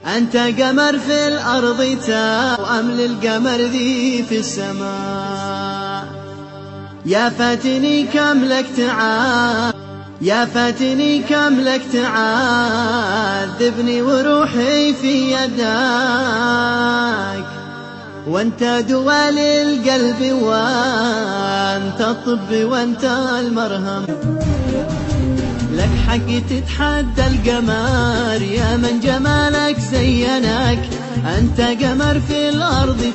أنت قمر في الأرض وأمل القمر ذي في السماء. يا فاتني كم لك تعال، يا فاتني كم لك تعذبني وروحي في يدك، وانت دوا للقلب وانت الطب وانت المرهم. لك حق تتحدى القمر يا من جمالك زينك، أنت قمر في الأرض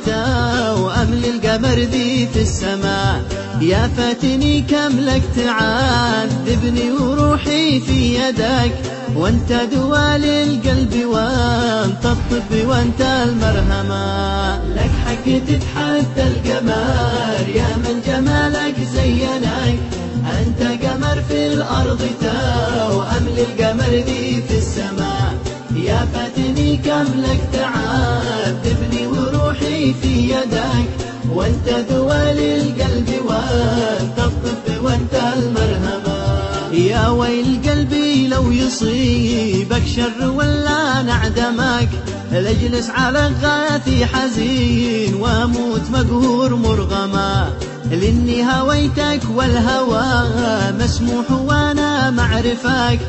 وأمل القمر ذي في السماء. يا فاتني كم لك تعذبني وروحي في يدك، وانت دوا للقلب وانت الطب وانت المرهمة. لك حق تتحدى القمر يا من جمالك زينك، أنت قمر في الأرض وأمل القمر ذي في السماء. يا فاتني كم لك تعذبني وروحي في يدك، وانت دوا للقلب وانت الطب وانت المرهمة. يا ويل قلبي لو يصيبك شر ولا نعدمك، لاجلس على غاثي حزين واموت مقهور مرغما، لاني هويتك والهوى مسموح وانا معرفك.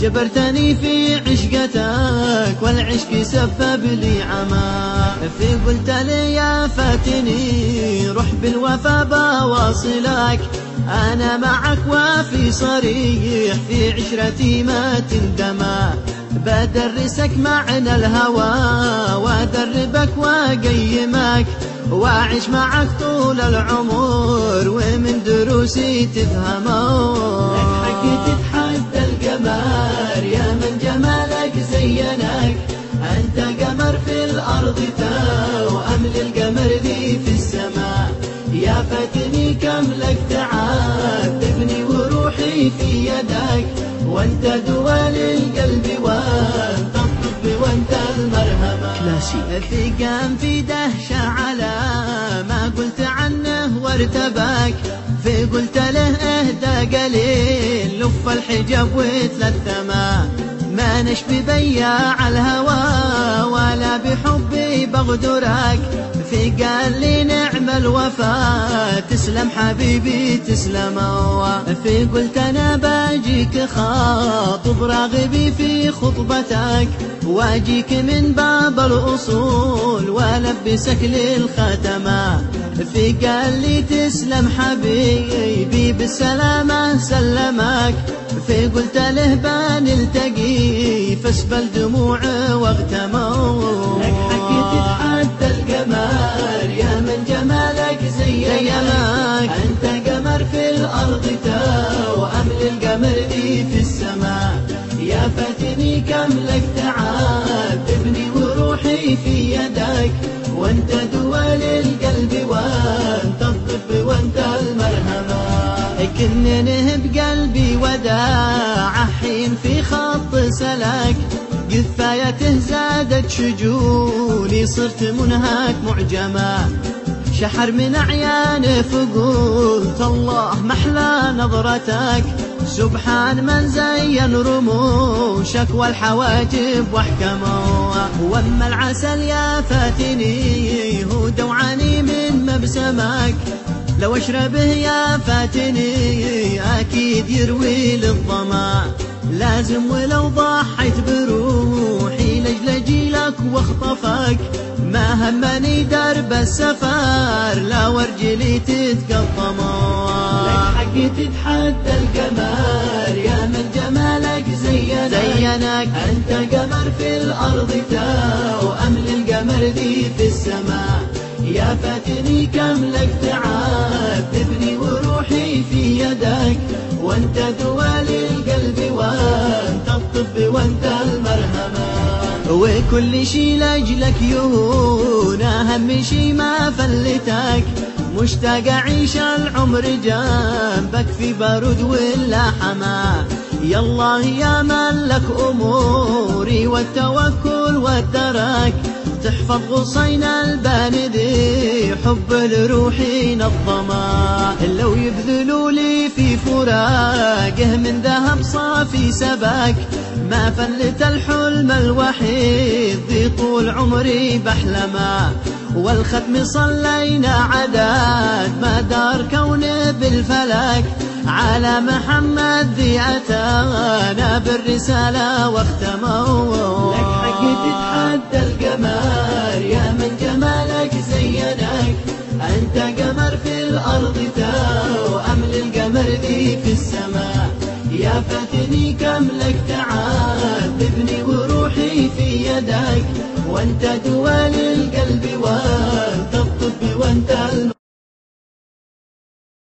جبرتني في عشقتك والعشق سبب لي عمى، في قلت لي يا فاتني روح بالوفا بواصلك، أنا معك وفي صريح في عشرتي ما تندمى. بدرسك معنى الهوى وأدربك وأقيمك، وأعيش معك طول العمر ومن دروسي تفهمه. لك حق تتحدى القمر يا من جمالك زينك، أنت قمر في الأرض وأمل القمر ذي في السماء. يا فاتني كم لك تعذبني وروحي في يدك، وانت دوا للقلب وانت الطب وانت المرهمة. كلاسيك. ثقام في دهشة على ما قلت عنه وارتبك، في قلت له اهدى قليل لف الحجاب وتلثما، ما نشبي بياع الهوى ولا بحبي بغدرك. في قال لي نعم الوفا تسلم حبيبي تسلم. في قلت انا باجيك خاطب راغبي في خطبتك، واجيك من باب الاصول والبسك للختمه. في قال لي تسلم حبيبي بالسلامه سلمك، في قلت له بنلتقي فاسبل دموع واغتموا. لك حق تتحدى القمر يا من جمالك زينك، أنت قمر في الأرض وأمل القمر ذي في السماء. يا فاتني كم لك تعذبني وروحي في يدك، وانت دوا للقلب وانت الطب وانت المرهمة. كنا نهب قلبي وداع حين في خط سلك، قثايته زادت شجوني صرت منهك معجمة. شحر من أعيانه فقلت الله محلى نظرتك، سبحان من زين رموشك والحواجب واحكموا. واما العسل يا فاتني هو دوعاني من مبسمك، لو اشربه يا فاتني اكيد يروي للظما. لازم ولو ضحيت بروحي لاجل جيلك واخطفك، ما همني درب السفر لا ورجلي تتقطموا. لك حق تتحدى القمر يا من جمالك زينك، أنت قمر في الأرض وأمل القمر ذي في السماء. يا فاتني كم لك تعذبني وروحي في يدك، وانت دوا للقلب وانت الطب وانت المرهمة. وكل شي لاجلك يهون اهم شي ما فلتك، مشتاق اعيش العمر جنبك في بارود ولا حما. يالله يا من لك اموري والتوكل والدرك، تحفظ غصين الباندي حب لروحي نظما. لو يبذلوا لي في فراقه من ذهب صافي سباك ما فلت الحلم الوحيد ذي طول عمري بحلما. والختم صلينا عداد ما دار كونه بالفلك على محمد ذي أتانا بالرسالة واختموا. لك حق تتحدى القمر يا من جمالك زينك. أنت قمر في الأرض توأم للقمر ذي في السماء. يا فاتني كم لك تعال تبني وروحي في يدك. وانت دوال القلب